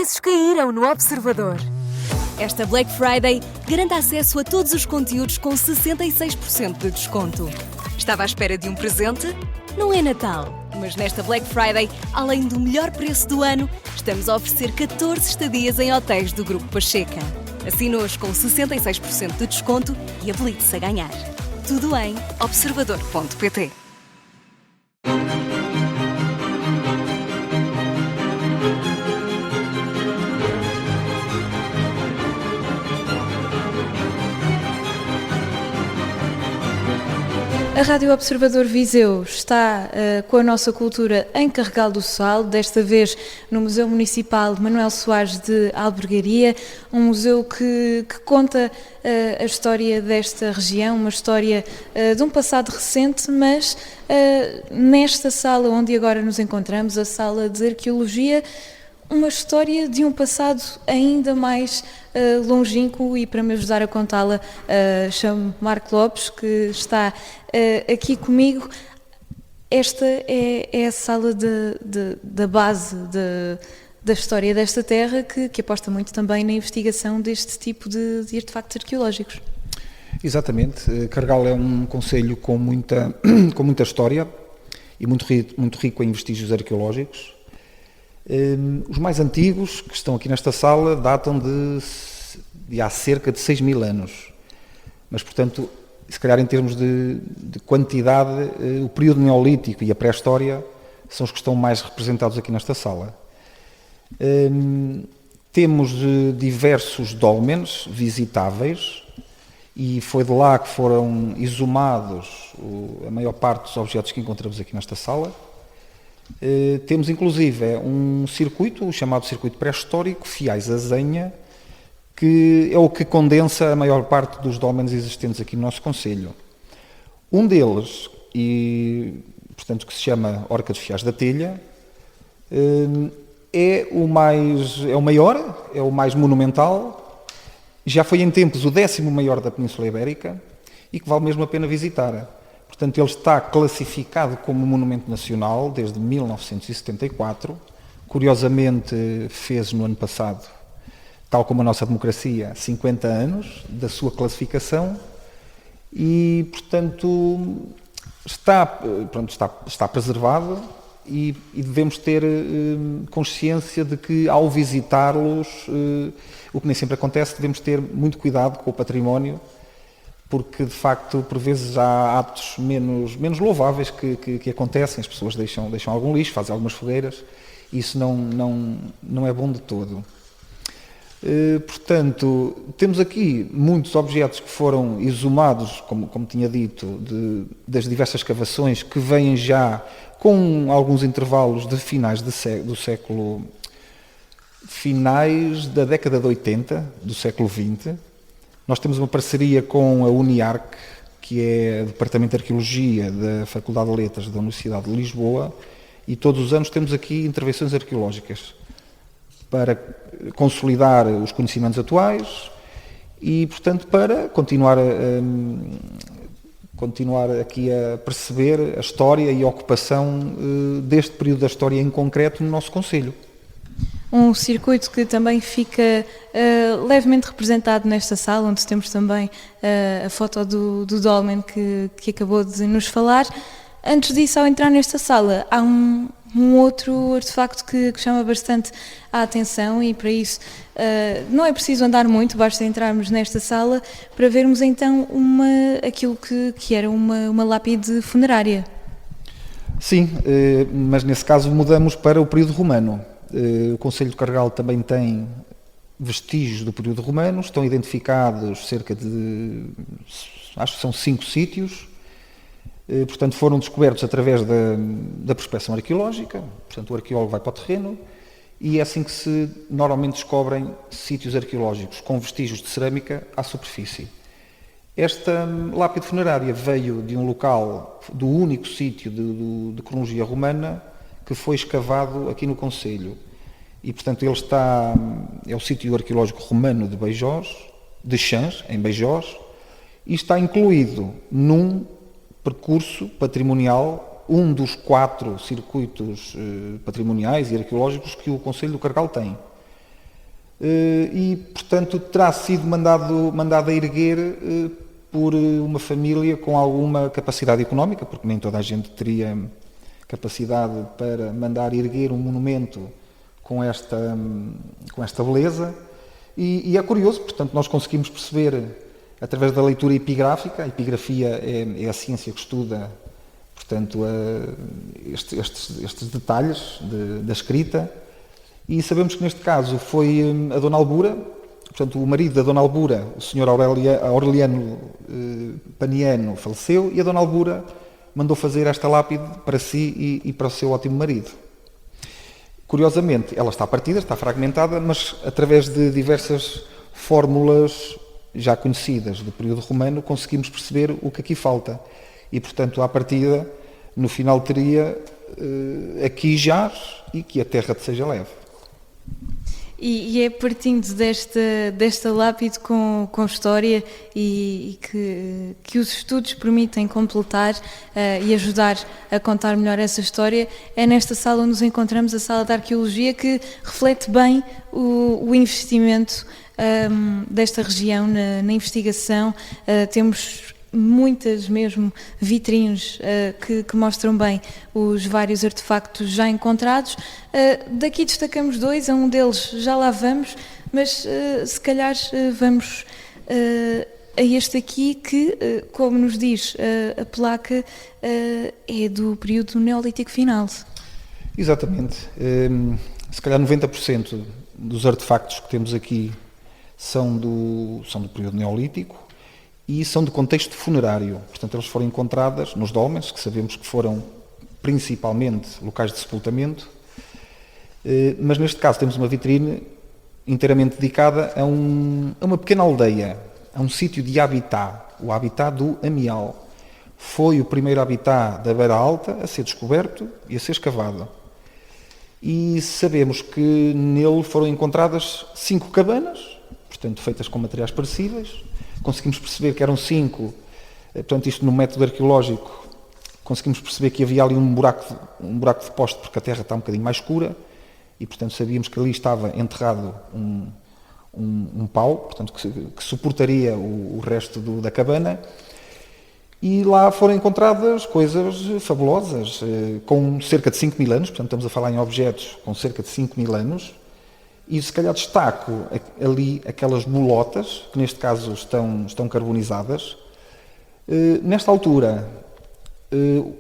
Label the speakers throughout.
Speaker 1: preços caíram no Observador.
Speaker 2: Esta Black Friday garanta acesso a todos os conteúdos com 66% de desconto. Estava à espera de um presente? Não é Natal, mas nesta Black Friday, além do melhor preço do ano, estamos a oferecer 14 estadias em hotéis do Grupo Pacheca. Assine-os com 66% de desconto e habilite-se a ganhar. Tudo em observador.pt.
Speaker 3: A Rádio Observador Viseu está com a nossa cultura em Carregal do Sal, desta vez no Museu Municipal Manuel Soares de Albergaria, um museu que conta a história desta região, uma história de um passado recente, mas nesta sala onde agora nos encontramos, a sala de arqueologia, uma história de um passado ainda mais longínquo, e para me ajudar a contá-la chamo Marco Lopes, que está aqui comigo. Esta é a sala da base da história desta terra, que aposta muito também na investigação deste tipo de artefactos arqueológicos.
Speaker 4: Exatamente. Carregal é um concelho com muita história e muito rico em vestígios arqueológicos. Os mais antigos que estão aqui nesta sala datam de há cerca de 6.000 anos, mas, portanto, se calhar em termos de quantidade, o período neolítico e a pré-história são os que estão mais representados aqui nesta sala. Temos diversos dólmenes visitáveis e foi de lá que foram exumados a maior parte dos objetos que encontramos aqui nesta sala. Temos inclusive um circuito, o chamado circuito pré-histórico, Fiais-Azenha, que é o que condensa a maior parte dos dólmenes existentes aqui no nosso concelho. Um deles, portanto, que se chama Horca dos Fiais da Telha, é o maior, é o mais monumental, já foi em tempos o 10º maior da Península Ibérica e que vale mesmo a pena visitar. Portanto, ele está classificado como Monumento Nacional desde 1974. Curiosamente, fez no ano passado, tal como a nossa democracia, 50 anos da sua classificação e, portanto, está preservado e devemos ter consciência de que, ao visitá-los, o que nem sempre acontece, devemos ter muito cuidado com o património, porque, de facto, por vezes há atos menos louváveis que acontecem, as pessoas deixam algum lixo, fazem algumas fogueiras, e isso não é bom de todo. Portanto, temos aqui muitos objetos que foram exumados, como tinha dito, das diversas escavações, que vêm já com alguns intervalos de finais da década de 80, do século XX. Nós temos uma parceria com a Uniarc, que é o Departamento de Arqueologia da Faculdade de Letras da Universidade de Lisboa, e todos os anos temos aqui intervenções arqueológicas para consolidar os conhecimentos atuais e, portanto, para continuar aqui a perceber a história e a ocupação deste período da história em concreto no nosso concelho.
Speaker 3: Um circuito que também fica levemente representado nesta sala, onde temos também a foto do dolmen que acabou de nos falar. Antes disso, ao entrar nesta sala, há um outro artefacto que chama bastante a atenção, e para isso não é preciso andar muito, basta entrarmos nesta sala para vermos então aquilo que era uma lápide funerária.
Speaker 4: Sim, mas nesse caso mudamos para o período romano. O concelho de Carregal também tem vestígios do período romano, estão identificados cerca de, acho que são 5 sítios, portanto foram descobertos através da prospecção arqueológica, portanto o arqueólogo vai para o terreno e é assim que se normalmente descobrem sítios arqueológicos com vestígios de cerâmica à superfície. Esta lápide funerária veio de um local, do único sítio de cronologia romana que foi escavado aqui no concelho. E, portanto, é o sítio arqueológico romano de Beijós, de Chãs, em Beijós, e está incluído num percurso patrimonial, um dos 4 circuitos patrimoniais e arqueológicos que o concelho do Carregal tem. e, portanto, terá sido mandado a erguer por uma família com alguma capacidade económica, porque nem toda a gente teria capacidade para mandar erguer um monumento com esta beleza. E é curioso, portanto, nós conseguimos perceber, através da leitura epigráfica, a epigrafia é a ciência que estuda, portanto, estes detalhes da escrita, e sabemos que neste caso foi a Dona Albura, portanto, o marido da Dona Albura, o Sr. Aureliano Paniano, faleceu, e a Dona Albura mandou fazer esta lápide para si e para o seu ótimo marido. Curiosamente, ela está partida, está fragmentada, mas através de diversas fórmulas já conhecidas do período romano, conseguimos perceber o que aqui falta. E, portanto, à partida, no final teria aqui jaz e que a terra te seja leve.
Speaker 3: E é partindo desta lápide com história e que os estudos permitem completar e ajudar a contar melhor essa história, é nesta sala onde nos encontramos, a Sala de Arqueologia, que reflete bem o investimento desta região na investigação. Temos muitas mesmo vitrines que mostram bem os vários artefactos já encontrados. Daqui destacamos dois, a um deles já lá vamos, mas se calhar vamos a este aqui que, como nos diz a placa, é do período neolítico final.
Speaker 4: Exatamente. Se calhar 90% dos artefactos que temos aqui são do período neolítico, e são de contexto funerário. Portanto, eles foram encontradas nos dólmens, que sabemos que foram principalmente locais de sepultamento, mas neste caso temos uma vitrine inteiramente dedicada a uma pequena aldeia, a um sítio de habitat, o habitat do Amial. Foi o primeiro habitat da Beira Alta a ser descoberto e a ser escavado. E sabemos que nele foram encontradas 5 cabanas, portanto feitas com materiais perecíveis. Conseguimos perceber que eram 5, portanto isto no método arqueológico, conseguimos perceber que havia ali um buraco de poste, porque a terra está um bocadinho mais escura, e portanto sabíamos que ali estava enterrado um pau, portanto que suportaria o resto da cabana, e lá foram encontradas coisas fabulosas, com cerca de 5.000 anos, portanto estamos a falar em objetos com cerca de 5.000 anos, e se calhar destaco ali aquelas bolotas, que neste caso estão carbonizadas. Nesta altura,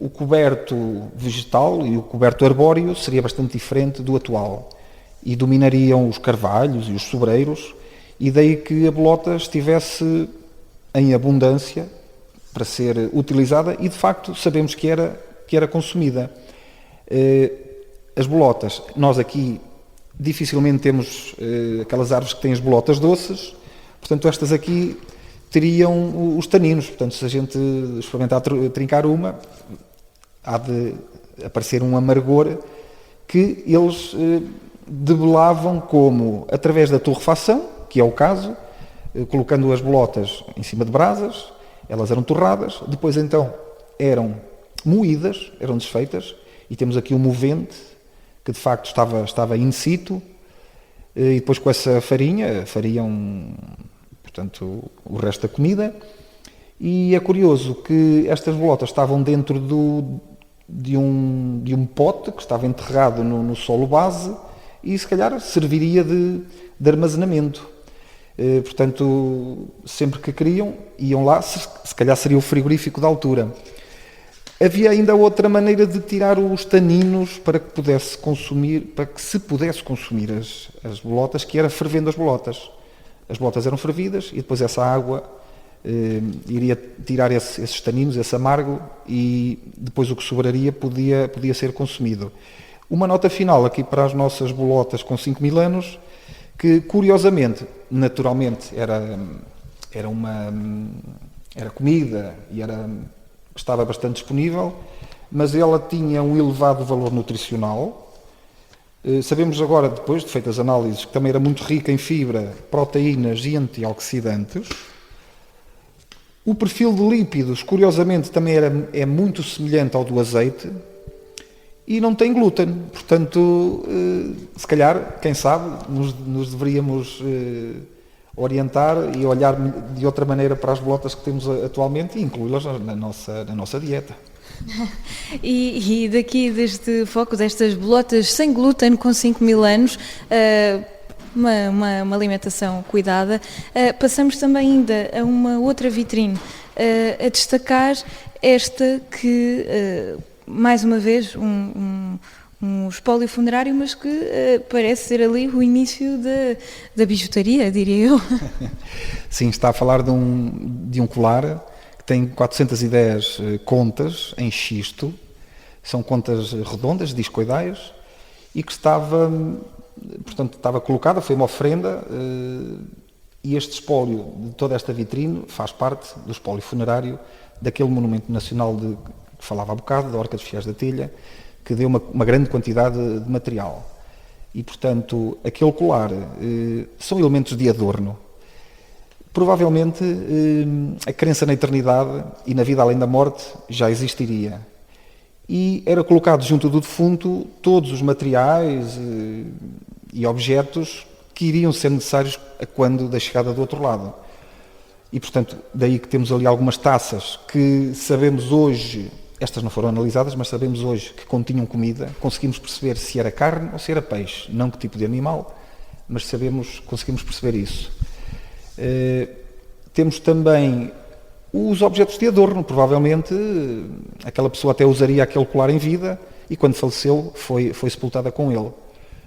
Speaker 4: o coberto vegetal e o coberto arbóreo seria bastante diferente do atual, e dominariam os carvalhos e os sobreiros, e daí que a bolota estivesse em abundância para ser utilizada, e de facto sabemos que era consumida. As bolotas, nós aqui dificilmente temos aquelas árvores que têm as bolotas doces, portanto estas aqui teriam os taninos, portanto se a gente experimentar trincar uma, há de aparecer um amargor que eles debelavam como através da torrefação, que é o caso, colocando as bolotas em cima de brasas, elas eram torradas, depois então eram moídas, eram desfeitas, e temos aqui o movente, que de facto estava in situ, e depois com essa farinha fariam, portanto, o resto da comida. E é curioso que estas bolotas estavam dentro de um pote que estava enterrado no solo base, e se calhar serviria de armazenamento. Portanto, sempre que queriam, iam lá, se calhar seria o frigorífico da altura. Havia ainda outra maneira de tirar os taninos para que se pudesse consumir as bolotas, que era fervendo as bolotas. As bolotas eram fervidas e depois essa água iria tirar esses taninos, esse amargo, e depois o que sobraria podia ser consumido. Uma nota final aqui para as nossas bolotas com 5.000 anos, que curiosamente, naturalmente, era comida e estava bastante disponível, mas ela tinha um elevado valor nutricional. Sabemos agora, depois de feitas análises, que também era muito rica em fibra, proteínas e antioxidantes. O perfil de lípidos, curiosamente, também é muito semelhante ao do azeite, e não tem glúten. Portanto, se calhar, quem sabe, nos deveríamos orientar e olhar de outra maneira para as bolotas que temos atualmente e incluí-las na nossa dieta.
Speaker 3: E daqui deste foco destas bolotas sem glúten com 5.000 anos, uma alimentação cuidada, passamos também ainda a uma outra vitrine, a destacar esta que, mais uma vez, um espólio funerário, mas que parece ser ali o início da bijutaria, diria eu.
Speaker 4: Sim, está a falar de um colar que tem 410 contas em xisto, são contas redondas, discoidais, e que estava colocada, foi uma ofrenda, e este espólio de toda esta vitrine faz parte do espólio funerário daquele monumento nacional que falava há bocado, da Horca dos Fiéis da Telha, que deu uma grande quantidade de material. E, portanto, aquele colar são elementos de adorno. Provavelmente a crença na eternidade e na vida além da morte já existiria. E era colocado junto do defunto todos os materiais e objetos que iriam ser necessários a quando da chegada do outro lado. E, portanto, daí que temos ali algumas taças que sabemos hoje, estas não foram analisadas, mas sabemos hoje que continham comida, conseguimos perceber se era carne ou se era peixe, não que tipo de animal, mas conseguimos perceber isso. Temos também os objetos de adorno, provavelmente aquela pessoa até usaria aquele colar em vida e quando faleceu foi sepultada com ele.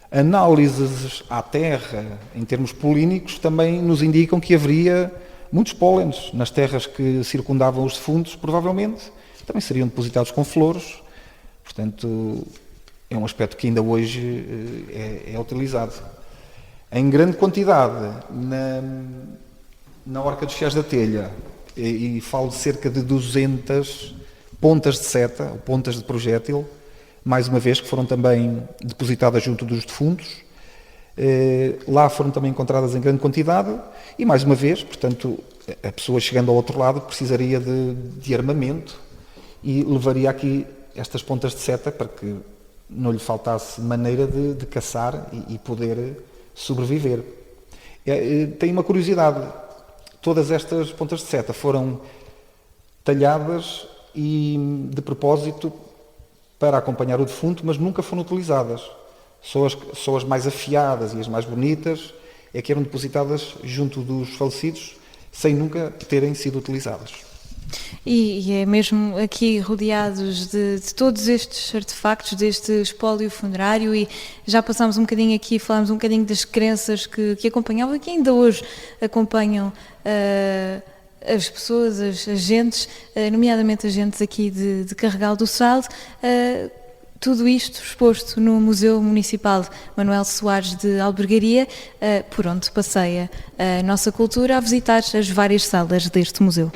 Speaker 4: Análises à terra, em termos polínicos, também nos indicam que haveria muitos pólenes nas terras que circundavam os defuntos, provavelmente também seriam depositados com flores, portanto é um aspecto que ainda hoje é utilizado. Em grande quantidade na Horca dos Fiéis da Telha, e falo de cerca de 200 pontas de seta, ou pontas de projétil, mais uma vez que foram também depositadas junto dos defuntos. Lá foram também encontradas em grande quantidade e, mais uma vez, portanto, a pessoa chegando ao outro lado precisaria de armamento e levaria aqui estas pontas de seta para que não lhe faltasse maneira de caçar e poder sobreviver. Tem uma curiosidade, todas estas pontas de seta foram talhadas e de propósito para acompanhar o defunto, mas nunca foram utilizadas. Só as mais afiadas e as mais bonitas é que eram depositadas junto dos falecidos sem nunca terem sido utilizadas.
Speaker 3: E é mesmo aqui rodeados de todos estes artefactos, deste espólio funerário, e já passámos um bocadinho aqui, falámos um bocadinho das crenças que acompanhavam e que ainda hoje acompanham as pessoas, as gentes, nomeadamente as gentes aqui de Carregal do Sal. Tudo isto exposto no Museu Municipal Manuel Soares de Albergaria, por onde passeia a nossa cultura a visitar as várias salas deste museu.